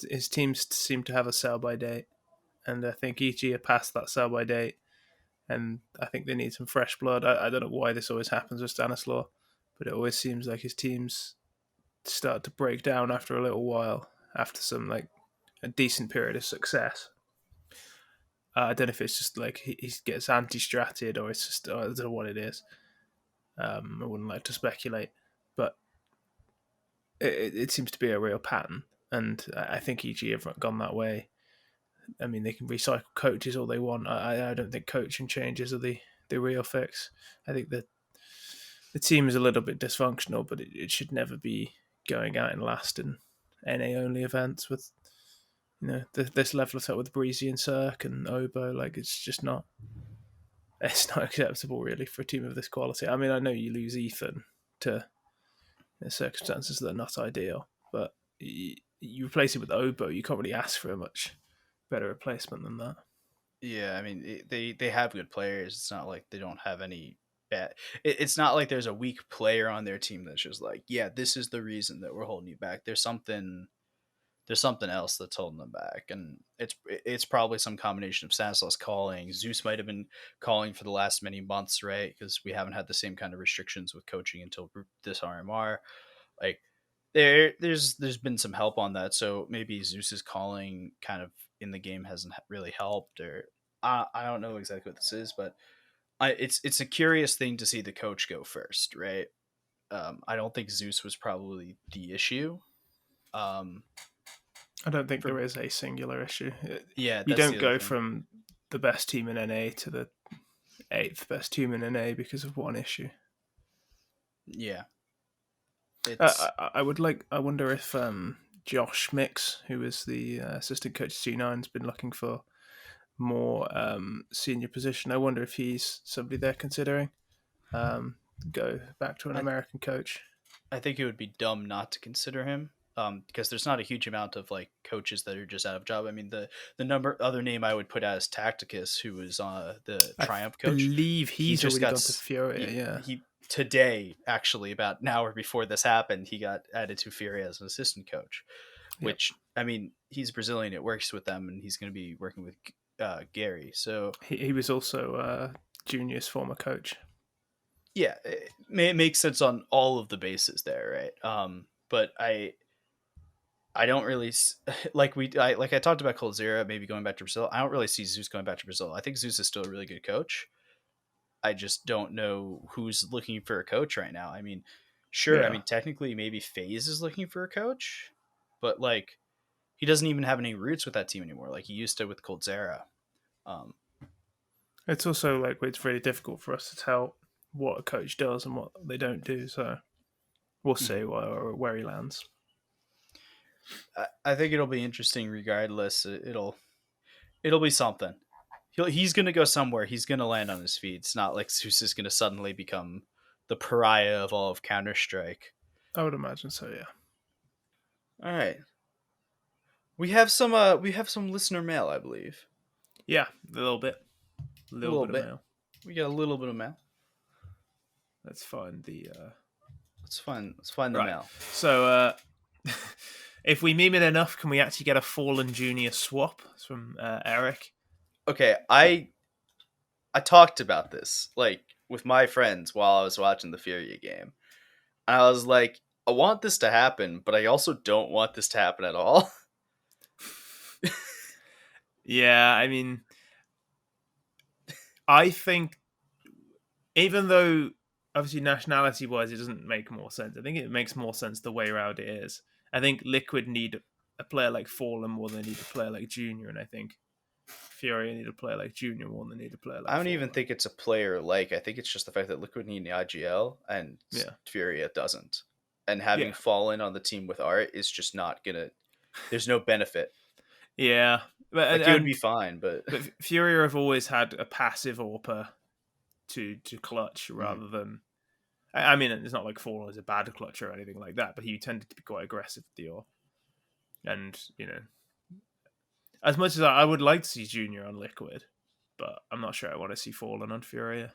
S2: his teams seem to have a sell by date, and I think each year past that sell by date, and I think they need some fresh blood. I don't know why this always happens with Stanislaw, but it always seems like his teams start to break down after a little while, after some like a decent period of success. I don't know if it's just like he gets anti-stratted or it's just I don't know what it is. I wouldn't like to speculate, but it seems to be a real pattern. and I think EG have gone that way. I mean, they can recycle coaches all they want. I don't think coaching changes are the real fix. I think that the team is a little bit dysfunctional, but it should never be going out in last in NA only events with this level of set with Breezy and Cirque and Obo. Like it's just not. It's not acceptable really for a team of this quality. I mean, I know you lose Ethan to circumstances that are not ideal, but you replace it with Obo. You can't really ask for a much better replacement than that.
S1: Yeah, I mean they have good players. It's not like they don't have any bad. It's not like there's a weak player on their team that's just like, yeah, this is the reason that we're holding you back. There's something else that's holding them back, and it's probably some combination of Stanislaus calling. Zeus might have been calling for the last many months, right? Because we haven't had the same kind of restrictions with coaching until this RMR. Like there's been some help on that, so maybe Zeus's calling kind of in the game hasn't really helped, or I don't know exactly what this is, but it's a curious thing to see the coach go first, right? I don't think Zeus was probably the issue. Um,
S2: I don't think
S1: for
S2: there is a singular issue.
S1: Yeah,
S2: You
S1: that's the
S2: don't
S1: other
S2: go
S1: thing.
S2: from the best team in NA to the eighth best team in NA because of one issue.
S1: Yeah, it's
S2: I would like. I wonder if Josh Mix, who is the assistant coach at G9, has been looking for more senior position. I wonder if he's somebody they're considering. Um, go back to an
S1: I
S2: American coach.
S1: I think it would be dumb not to consider him. Because there's not a huge amount of like coaches that are just out of job. I mean, the number other name I would put out is Tacticus, who was the
S2: I
S1: Triumph coach.
S2: believe
S1: He
S2: he's
S1: just
S2: already
S1: got
S2: gone to Furia. Yeah,
S1: he today, actually, about an hour before this happened, he got added to Fury as an assistant coach.
S2: yep.
S1: Which, I mean, he's Brazilian. It works with them, and he's going to be working with Gary. So
S2: He was also Junior's former coach.
S1: yeah, it makes sense on all of the bases there, right? But I don't really like I talked about Coldzera maybe going back to Brazil. I don't really see Zeus going back to Brazil. I think Zeus is still a really good coach. I just don't know who's looking for a coach right now. I mean, sure, I
S2: Yeah,
S1: mean technically maybe FaZe is looking for a coach, but like he doesn't even have any roots with that team anymore. Like he used to with Coldzera. Um,
S2: it's also like it's really difficult for us to tell what a coach does and what they don't do. So we'll
S1: mhm.
S2: see where he lands.
S1: I think it'll be interesting regardless. It'll be something. He's gonna go somewhere. He's gonna land on his feet. It's not like Zeus is gonna suddenly become the pariah of all of Counter Strike.
S2: I would imagine so. Yeah.
S1: All right, we have some listener mail, I believe.
S2: Yeah, a
S1: A
S2: little
S1: little
S2: bit of
S1: bit.
S2: mail.
S1: We got a little bit of mail.
S2: Let's find the
S1: Let's find the
S2: right.
S1: mail.
S2: So if we meme it enough, can we actually get a Fallen Junior swap? It's from Eric.
S1: Okay, I talked about this like with my friends while I was watching the Furia game. And I was like, I want this to happen, but I also don't want this to happen at all.
S2: Yeah, I mean, I think even though obviously nationality wise it doesn't make more sense, I think it makes more sense the way around it is. I think Liquid need a player like Fallen more than they need a player like Junior, and I think Fury need a player like Junior more than they need a player
S1: I
S2: like
S1: don't even
S2: Fallen.
S1: think it's a player like. I think it's just the fact that Liquid need an IGL and
S2: Yeah,
S1: Furia doesn't. And having
S2: yeah,
S1: Fallen on the team with Art is just not gonna. There's no benefit.
S2: yeah. But
S1: Like it would be fine, but
S2: but Fury have always had a passive AWPer to clutch
S1: Mhm.
S2: rather than. I mean, it's not like Fallen is a bad clutcher or anything like that, but he tended to be quite aggressive with the AWP. And as much as I would like to see Junior on Liquid, but I'm not sure I want to see Fallen on Furia.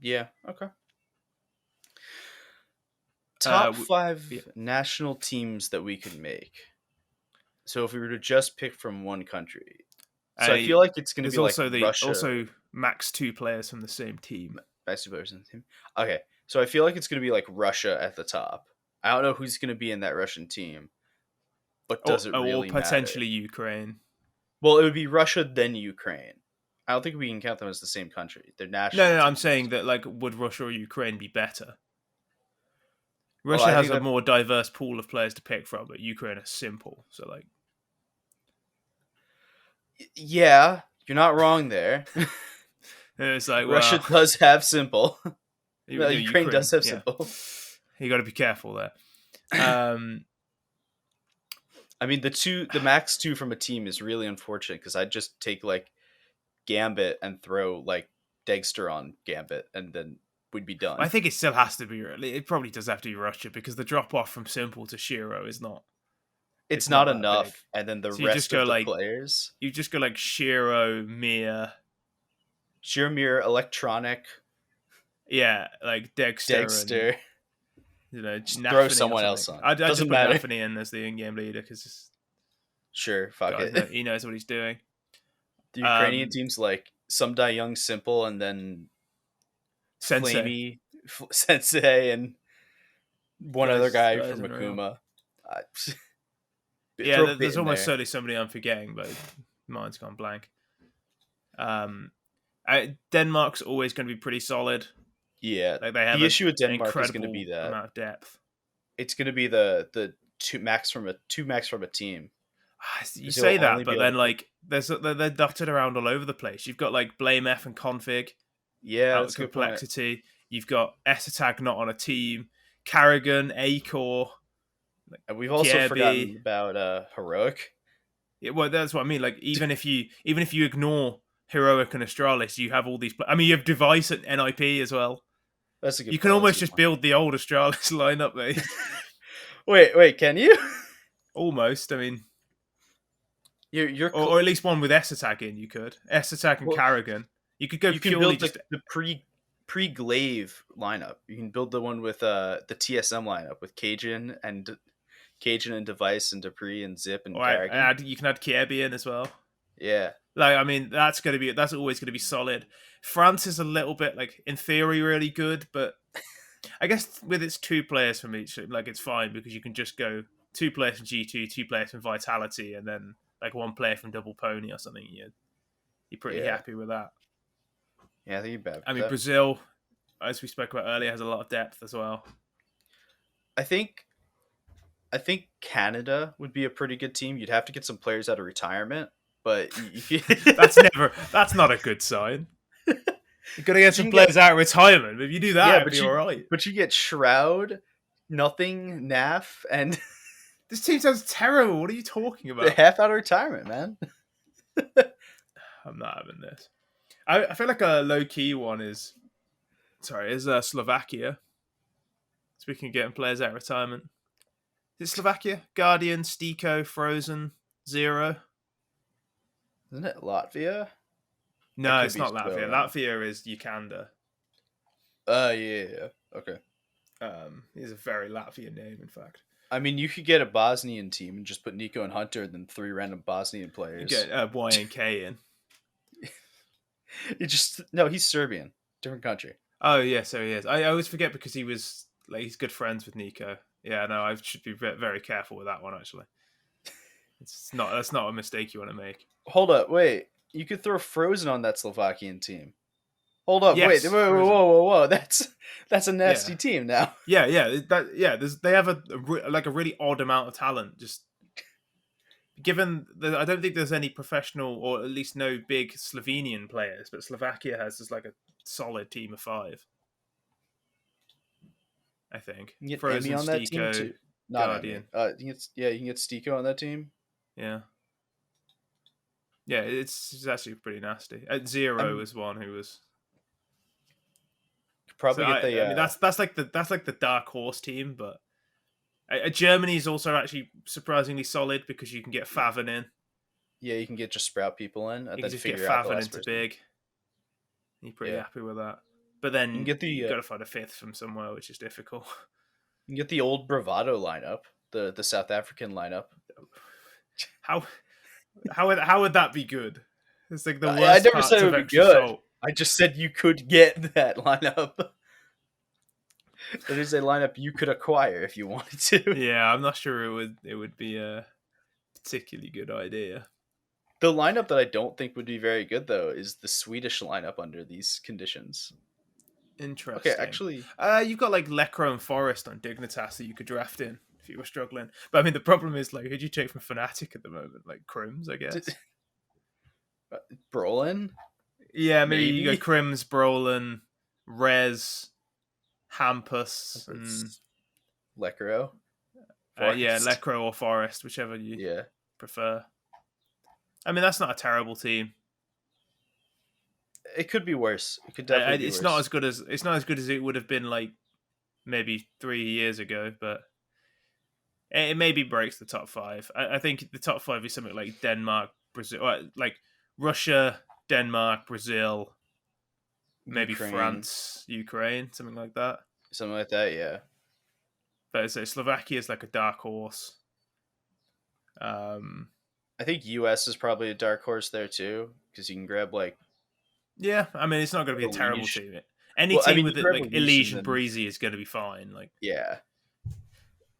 S1: yeah, okay.
S2: Uh,
S1: Top
S2: w- yeah.
S1: five national teams that we could make. So if we were to just pick from one country, so I
S2: I
S1: feel like it's going to
S2: there's
S1: be like
S2: also the
S1: Russia.
S2: also max two players from the same team.
S1: Best players in the team. Okay, so I feel like it's going to be like Russia at the top. I don't know who's going to be in that Russian team, but does it
S2: Or
S1: really matter?
S2: potentially Ukraine.
S1: Well, it would be Russia then Ukraine. I don't think we can count them as the same country. They're
S2: No,
S1: national
S2: no, I'm
S1: teams.
S2: saying that like would Russia or Ukraine be better?
S1: Well,
S2: Russia
S1: I
S2: has
S1: think
S2: a
S1: that
S2: more diverse pool of players to pick from, but Ukraine is simple. So like,
S1: yeah, you're not wrong there.
S2: it's like,
S1: Russia
S2: well,
S1: does have simple. No, Ukraine
S2: Ukraine,
S1: does have
S2: yeah,
S1: simple.
S2: you got to be careful there. Um,
S1: I mean, the max two from a team is really unfortunate because I'd just take like Gambit and throw like Degster on Gambit, and then we'd be
S2: I
S1: done.
S2: think it still has to be. It probably does have to be Russia because the drop off from simple to Shiro is not.
S1: It's
S2: It's not
S1: not
S2: that big.
S1: enough, and then the
S2: So you just
S1: rest
S2: go
S1: of the
S2: like
S1: players,
S2: Shiro, Mia,
S1: Shirmir, Electronic,
S2: yeah, like Dexter and
S1: Degster, just throw
S2: Nafany or
S1: someone
S2: something.
S1: else on.
S2: I'd just
S1: Doesn't
S2: put
S1: matter.
S2: Nafany in as the in-game leader because
S1: Sure, fuck it.
S2: he knows what he's doing.
S1: The Ukrainian
S2: Um,
S1: team's like some Die Young Simple, and then
S2: Sensei
S1: Flamey, Sensei, and one other guy
S2: guys
S1: from
S2: in a row.
S1: Akuma. Uh,
S2: Yeah,
S1: throw Bit
S2: there's
S1: in
S2: almost
S1: there.
S2: certainly somebody I'm forgetting, but mine's gone blank. Um, Denmark's always going to be pretty solid.
S1: Yeah,
S2: Like they have
S1: the
S2: an
S1: issue with Denmark is going to be
S2: incredible
S1: that
S2: amount of depth.
S1: it's going to be the two max from a team
S2: You
S1: because he'll
S2: say
S1: only
S2: that,
S1: be
S2: but
S1: able to
S2: then
S1: pick.
S2: like they're dotted around all over the place. You've got like Blame F and Config
S1: Yeah,
S2: out
S1: that's
S2: of
S1: a good point.
S2: complexity. You've got Attack not on a team. Carrigan, Acor, like
S1: And we've also
S2: Kierby.
S1: forgotten about Heroic.
S2: Yeah, well, that's what I mean. Like even if you ignore Heroic and Astralis, you have all these. I mean, you have Device at NIP as well.
S1: That's a good
S2: You can
S1: point. That's a
S2: almost
S1: good
S2: just
S1: point.
S2: build the old Astralis lineup, mate.
S1: Wait, can you?
S2: Almost. I mean,
S1: You're
S2: or at least one with Attack in. You could Attack and
S1: well.
S2: Carrigan. You could go
S1: You can
S2: purely
S1: build
S2: just.
S1: the pre glaive lineup. You can build the one with the TSM lineup with Cajun and Device and Dupree and Zip and
S2: Or
S1: Carrigan.
S2: you can add Kierby in as well.
S1: Yeah,
S2: Like I mean, that's always gonna be solid. France is a little bit like in theory really good, but I guess with its two players from each, like it's fine because you can just go two players from G2, two players from Vitality, and then like one player from Double Pony or something. You're pretty
S1: yeah,
S2: happy with that.
S1: yeah. I think you're bad
S2: I
S1: with
S2: mean,
S1: that.
S2: Brazil, as we spoke about earlier, has a lot of depth as well.
S1: I think I think Canada would be a pretty good team. You'd have to get some players out of retirement, but
S2: That's not a good sign. You're gonna get
S1: but you
S2: some
S1: can get
S2: players out of retirement. If you do that,
S1: yeah,
S2: it'd be all right.
S1: but you get Shroud, Nothing, Naf, and
S2: This team sounds terrible. What are you talking
S1: the
S2: about?
S1: half out of retirement, man.
S2: I'm not having this. I feel like a low key one is Slovakia. Speaking of getting players out of retirement, is it Slovakia? Guardian, Stiko, Frozen, Zero.
S1: Isn't it Latvia? I
S2: No,
S1: could
S2: it's
S1: be
S2: not
S1: so
S2: Latvia.
S1: wrong.
S2: Latvia is Ukanda.
S1: Yeah. Okay.
S2: It's a very Latvian name, in fact.
S1: I mean, you could get a Bosnian team and just put Nico and Hunter, and then three random Bosnian
S2: You
S1: players.
S2: get Y and K in.
S1: You just no, he's Serbian, different country.
S2: Oh yeah, so he is. I always forget because he's good friends with Nico. Yeah, no, I should be very careful with that one. Actually, that's not a mistake you want to make.
S1: Hold up, wait. You could throw Frozen on that Slovakian team. Hold up, wait,
S2: Yes, Frozen.
S1: whoa. That's a
S2: Yeah,
S1: nasty team now.
S2: they have a really odd amount of talent. Just given that, I don't think there's any professional or at least no big Slovenian players, but Slovakia has just like a solid team of five. I think
S1: You can get Emmy
S2: Frozen,
S1: on that team
S2: Stiko,
S1: too. Not Emmy.
S2: Guardian.
S1: You can get Stiko on that team.
S2: Yeah, yeah, it's actually pretty nasty. At Zero
S1: I'm
S2: was one who was. So
S1: probably get the
S2: I mean that's like the dark horse team, but Germany is also actually surprisingly solid because you can get Faven in.
S1: yeah, you can get just sprout people in and
S2: You can
S1: then
S2: just get
S1: figure out the
S2: Faven
S1: last
S2: into
S1: person.
S2: big. You're pretty
S1: Yeah,
S2: happy with that. But
S1: you can
S2: then
S1: get
S2: you got to find a fifth from somewhere, which is difficult.
S1: you can get the old Bravado lineup, the South African lineup.
S2: How how would that be good? It's like the
S1: I
S2: worst
S1: never said
S2: parts
S1: it
S2: of
S1: would be
S2: extra
S1: good.
S2: salt.
S1: I just said you could get that lineup. It is a lineup you could acquire if you wanted to.
S2: Yeah, I'm not sure it would be a particularly good idea.
S1: The lineup that I don't think would be very good though is the Swedish lineup under these conditions. Okay,
S2: Interesting.
S1: actually,
S2: You've got like Lekro and Forest on Dignitas that you could draft in if you were struggling. But I mean, the problem is like, who'd you take from Fnatic at the moment? Like Crims, I guess.
S1: Brolin,
S2: Yeah, maybe you go
S1: maybe.
S2: Crims, Brolin, Rez, Hampus, and
S1: It's Lekro,
S2: yeah,
S1: Forest.
S2: Lekro or Forest, whichever you
S1: Yeah,
S2: prefer. I mean, that's not a terrible team.
S1: it could be worse. It could definitely be
S2: It's not
S1: worse.
S2: as good as it would have been like maybe 3 years ago, but it maybe breaks the top five. I think the top five is something like Denmark, Brazil, like Russia, Denmark, Brazil, maybe
S1: Ukraine,
S2: France, Ukraine, something like that.
S1: something like that. Yeah,
S2: But I'd say Slovakia is like a dark horse. Um,
S1: I think US is probably a dark horse there too, because you can grab like
S2: yeah, I mean it's not going to be a terrible
S1: Elige.
S2: team. Any
S1: Well, I
S2: team
S1: mean, you
S2: with it
S1: grab
S2: like
S1: Elige and
S2: Elysian
S1: then
S2: Breezy is going to be fine. Like
S1: yeah,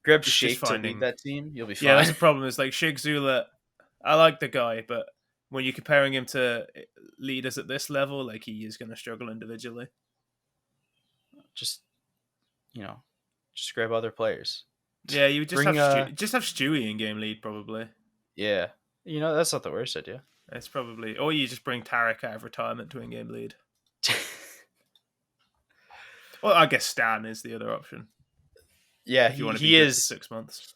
S1: grab
S2: it's just
S1: Shake to lead
S2: finding.
S1: that team. You'll be
S2: Yeah, that's
S1: fine.
S2: the problem. Is like Shakezullah. I like the guy, but when you're comparing him to leaders at this level, like he is going to struggle individually.
S1: Just you know, just grab other players.
S2: Yeah, you would
S1: Bring
S2: just have Stewie in game lead probably.
S1: yeah, that's not the worst idea.
S2: It's probably, or you just bring Tarek out of retirement to in game lead. Well, I guess Stan is the other option
S1: Yeah,
S2: if you want to be
S1: he
S2: good for
S1: is
S2: 6 months.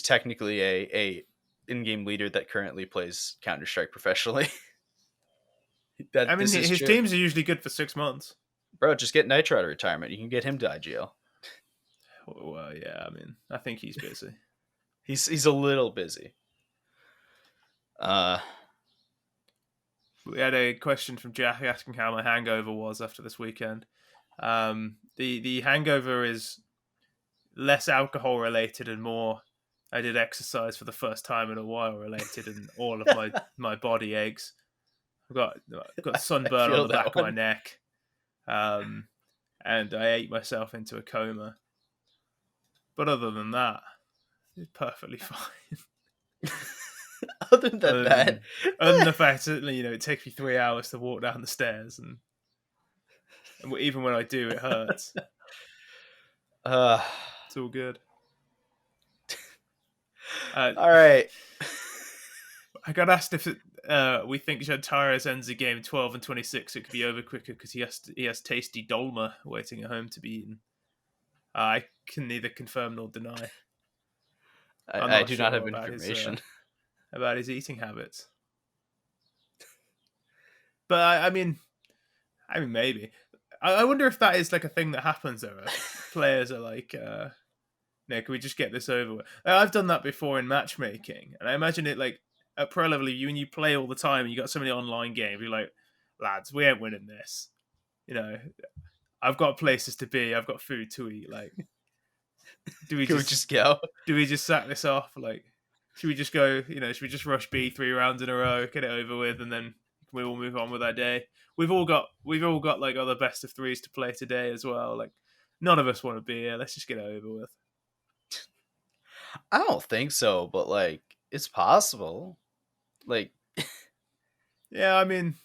S1: technically a in-game leader that currently plays Counter-Strike professionally.
S2: I
S1: That
S2: mean,
S1: this is
S2: his
S1: true.
S2: teams are usually good for 6 months.
S1: Bro, just get Nitro out of retirement. You can get him to IGL.
S2: Well, yeah, I mean, I think he's busy.
S1: He's a little busy. Uh
S2: We had a question from Jack asking how my hangover was after this weekend. The hangover is less alcohol related and more I did exercise for the first time in a while related, and all of my body aches. I've got
S1: I
S2: sunburn on
S1: feel
S2: the back
S1: that
S2: of my
S1: one.
S2: neck, um, and I ate myself into a coma. But other than that, it's perfectly fine.
S1: Other than
S2: other
S1: that,
S2: than other than the fact that it takes me 3 hours to walk down the stairs, and even when I do, it hurts.
S1: uh
S2: It's all good. Uh,
S1: all right.
S2: I got asked if we think Jantares ends the game 12 and 26. It could be over quicker because he has tasty dolma waiting at home to be eaten. I can neither confirm nor deny. I'm
S1: I
S2: not
S1: do not
S2: sure
S1: have information.
S2: about his eating habits, but I mean maybe. I wonder if that is like a thing that happens. Though players are like, "No, can we just get this over with?" I've done that before in matchmaking, and I imagine it like at pro level. When you play all the time, and you got so many online games, you're like, "Lads, we ain't winning this." I've got places to be. I've got food to eat. Like, do we
S1: Can we
S2: just
S1: just go?
S2: sack this off? Like, should we just go? Should we just rush B 3 rounds in a row, get it over with, and then we will move on with our day? We've all got like other best of threes to play today as well. Like, none of us want to be here. Let's just get it over with.
S1: I don't think so, but like it's possible. Like
S2: Yeah, I mean,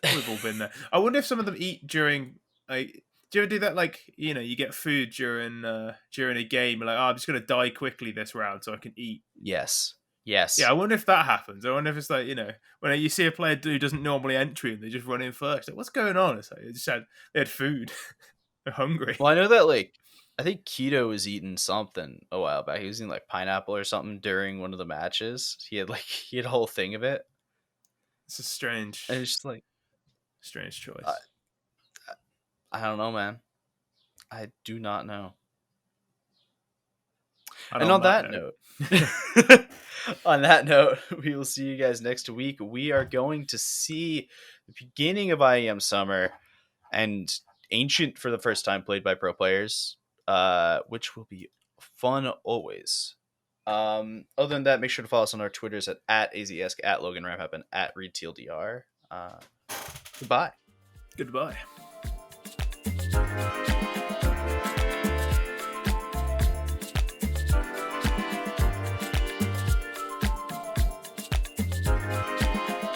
S2: we've all been there. I wonder if some of them eat during like. Do you ever do that? Like, you get food during a game. Like, I'm just gonna die quickly this round so I can eat.
S1: yes.
S2: Yeah, I
S1: Yes.
S2: wonder if that happens. I wonder if it's like, when you see a player who doesn't normally entry and they just run in first. Like, what's going on? It's like they had food. They're hungry.
S1: Well, I know that like I think Keto was eating something a while back. He was eating like pineapple or something during one of the matches. He had a whole thing of it.
S2: It's a
S1: And it's just like
S2: strange
S1: I,
S2: choice.
S1: I don't know, man. I do not know.
S2: And
S1: And
S2: on
S1: on
S2: that
S1: that
S2: note,
S1: note, on that note, we will see you guys next week. We are going to see the beginning of IEM summer and Ancient for the first time played by pro players, which will be fun always. Other than that, make sure to follow us on our Twitters at Aizyesque, at Logan Ramhap, and at ReadTLDR. Goodbye.
S2: goodbye.